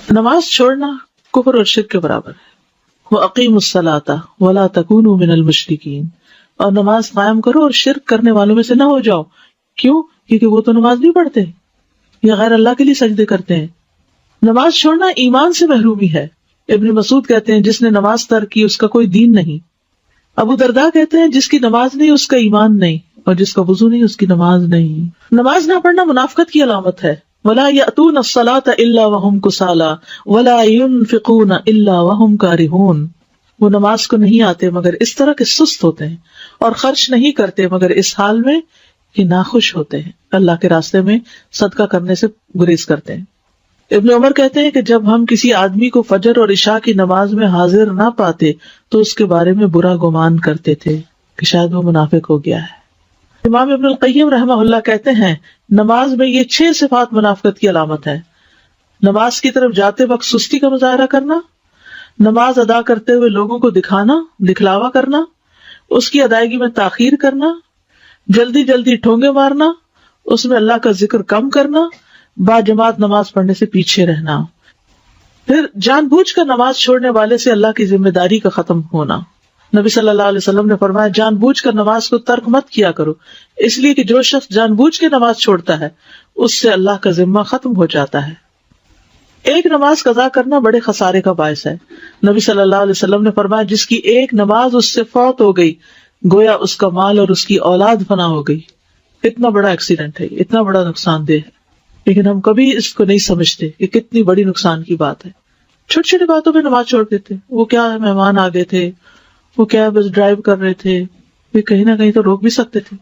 نماز چھوڑنا کفر اور شرک کے برابر ہے. وَأَقِیمُوا الصَّلَاةَ وَلَا تَكُونُوا مِنَ الْمُشْرِکِینَ، اور نماز قائم کرو اور شرک کرنے والوں میں سے نہ ہو جاؤ. کیوں؟ کیونکہ وہ تو نماز نہیں پڑھتے یا غیر اللہ کے لیے سجدے کرتے ہیں. نماز چھوڑنا ایمان سے محرومی ہے. ابن مسعود کہتے ہیں جس نے نماز ترک کی اس کا کوئی دین نہیں. ابو درداء کہتے ہیں جس کی نماز نہیں اس کا ایمان نہیں، اور جس کا وضو نہیں اس کی نماز نہیں. نماز نہ پڑھنا منافقت کی علامت ہے. وَلَا يَأْتُونَ الصَّلَاةَ إِلَّا وَهُمْ كُسَالَىٰ وَلَا يُنْفِقُونَ إِلَّا وَهُمْ كَارِهُونَ، وہ نماز کو نہیں آتے مگر اس طرح کے سست ہوتے ہیں، اور خرچ نہیں کرتے مگر اس حال میں کہ ناخوش ہوتے ہیں، اللہ کے راستے میں صدقہ کرنے سے گریز کرتے ہیں. ابن عمر کہتے ہیں کہ جب ہم کسی آدمی کو فجر اور عشاء کی نماز میں حاضر نہ پاتے تو اس کے بارے میں برا گمان کرتے تھے کہ شاید وہ منافق ہو گیا ہے. امام ابن القیم رحمہ اللہ کہتے ہیں نماز میں یہ 6 صفات منافقت کی علامت ہے. نماز کی طرف جاتے وقت سستی کا مظاہرہ کرنا، نماز ادا کرتے ہوئے لوگوں کو دکھلاوا کرنا، اس کی ادائیگی میں تاخیر کرنا، جلدی جلدی ٹھونگے مارنا، اس میں اللہ کا ذکر کم کرنا، با جماعت نماز پڑھنے سے پیچھے رہنا. پھر جان بوجھ کر نماز چھوڑنے والے سے اللہ کی ذمہ داری کا ختم ہونا. نبی صلی اللہ علیہ وسلم نے فرمایا جان بوجھ کر نماز کو ترک مت کیا کرو، اس لیے کہ جو شخص جان بوجھ کے نماز چھوڑتا ہے اس سے اللہ کا ذمہ ختم ہو جاتا ہے. ایک نماز قضا کرنا بڑے خسارے کا باعث ہے. نبی صلی اللہ علیہ وسلم نے فرمایا جس کی ایک نماز اس سے فوت ہو گئی گویا اس کا مال اور اس کی اولاد فنا ہو گئی. اتنا بڑا ایکسیڈنٹ ہے، اتنا بڑا نقصان دہ ہے، لیکن ہم کبھی اس کو نہیں سمجھتے کہ کتنی بڑی نقصان کی بات ہے. چھوٹی چھوٹی باتوں پہ نماز چھوڑ دیتے، وہ کیا ہے مہمان آ گئے تھے، وہ کیا بس ڈرائیو کر رہے تھے، وہ کہیں نہ کہیں تو روک بھی سکتے تھے.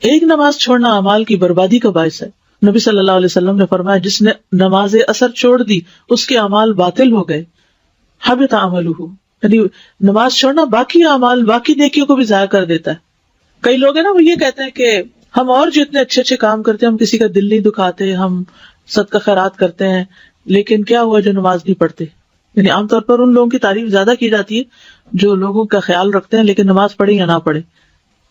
ایک نماز چھوڑنا اعمال کی بربادی کا باعث ہے. نبی صلی اللہ علیہ وسلم نے فرمایا جس نے نماز اثر چھوڑ دی اس کے اعمال باطل ہو گئے. حبط عملہ، یعنی نماز چھوڑنا باقی اعمال، باقی نیکیوں کو بھی ضائع کر دیتا ہے. کئی لوگ ہیں نا وہ یہ کہتے ہیں کہ ہم اور جو اتنے اچھے اچھے کام کرتے ہیں، ہم کسی کا دل نہیں دکھاتے، ہم صدقہ خیرات کرتے ہیں، لیکن کیا ہوا جو نماز نہیں پڑھتے. یعنی عام طور پر ان لوگوں کی تعریف زیادہ کی جاتی ہے جو لوگوں کا خیال رکھتے ہیں لیکن نماز پڑھے یا نہ پڑھے.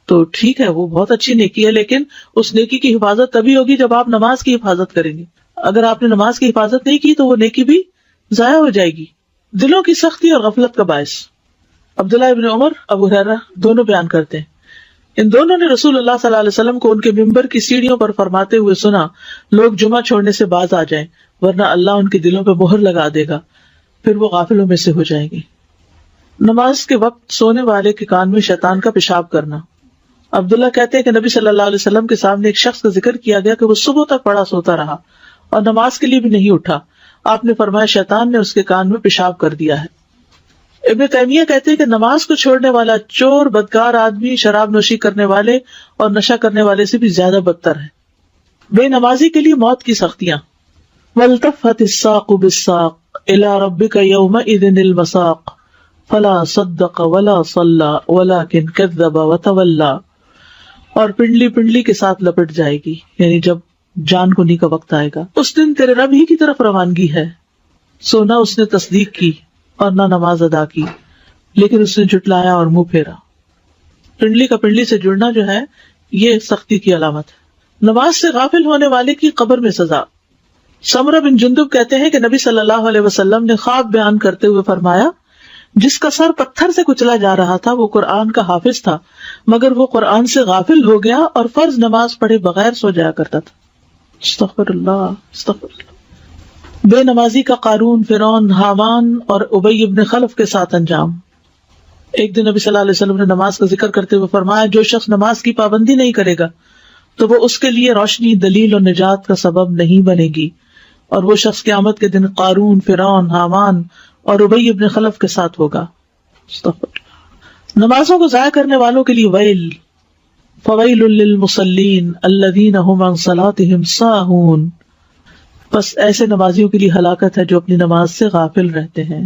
تو ٹھیک ہے، وہ بہت اچھی نیکی ہے، لیکن اس نیکی کی حفاظت تبھی ہوگی جب آپ نماز کی حفاظت کریں گے. اگر آپ نے نماز کی حفاظت نہیں کی تو وہ نیکی بھی ضائع ہو جائے گی. دلوں کی سختی اور غفلت کا باعث. عبداللہ ابن عمر، ابو ہریرہ دونوں بیان کرتے ہیں ان دونوں نے رسول اللہ صلی اللہ علیہ وسلم کو ان کے ممبر کی سیڑھیوں پر فرماتے ہوئے سنا لوگ جمعہ چھوڑنے سے باز آ جائیں ورنہ اللہ ان کے دلوں پہ مہر لگا دے گا، پھر وہ غافلوں میں سے ہو جائیں گے. نماز کے وقت سونے والے کے کان میں شیطان کا پیشاب کرنا. عبداللہ کہتے ہیں کہ نبی صلی اللہ علیہ وسلم کے سامنے ایک شخص کا ذکر کیا گیا کہ وہ صبح تک پڑا سوتا رہا اور نماز کے لیے بھی نہیں اٹھا. آپ نے فرمایا شیطان نے اس کے کان میں پیشاب کر دیا ہے. ابن تیمیہ کہتے ہیں کہ نماز کو چھوڑنے والا چور، بدکار آدمی، شراب نوشی کرنے والے اور نشہ کرنے والے سے بھی زیادہ بدتر ہے. بے نمازی کے لیے موت کی سختیاں. والتفت الساق بالساق الى ربك يومئذ المساق فلا صدق ولا صلى ولكن كذب وتولى. اور پنڈلی پنڈلی کے ساتھ لپٹ جائے گی، یعنی جب جان کنی کا وقت آئے گا اس دن تیرے رب ہی کی طرف روانگی ہے. سو نہ اس نے تصدیق کی اور نہ نماز ادا کی، لیکن اس نے جھٹلایا اور منہ پھیرا. پنڈلی کا پنڈلی سے جڑنا جو ہے یہ سختی کی علامت ہے. نماز سے غافل ہونے والے کی قبر میں سزا. سمرہ بن جندب کہتے ہیں کہ نبی صلی اللہ علیہ وسلم نے خواب بیان کرتے ہوئے فرمایا جس کا سر پتھر سے کچلا جا رہا تھا وہ قرآن کا حافظ تھا، مگر وہ قرآن سے غافل ہو گیا اور فرض نماز پڑھے بغیر سو جایا کرتا تھا. استغفر اللہ استغفر اللہ. بے نمازی کا قارون، فرعون، حامان اور ابی ابن خلف کے ساتھ انجام. ایک دن نبی صلی اللہ علیہ وسلم نے نماز کا ذکر کرتے ہوئے فرمایا جو شخص نماز کی پابندی نہیں کرے گا تو وہ اس کے لیے روشنی، دلیل اور نجات کا سبب نہیں بنے گی، اور وہ شخص قیامت کے دن قارون، فرعون، حامان اور ابی ابن خلف کے ساتھ ہوگا. نمازوں کو ضائع کرنے والوں کے لیے ویل. فویل للمصلین الذین هم عن صلاتهم ساہون. بس ایسے نمازیوں کے لیے ہلاکت ہے جو اپنی نماز سے غافل رہتے ہیں.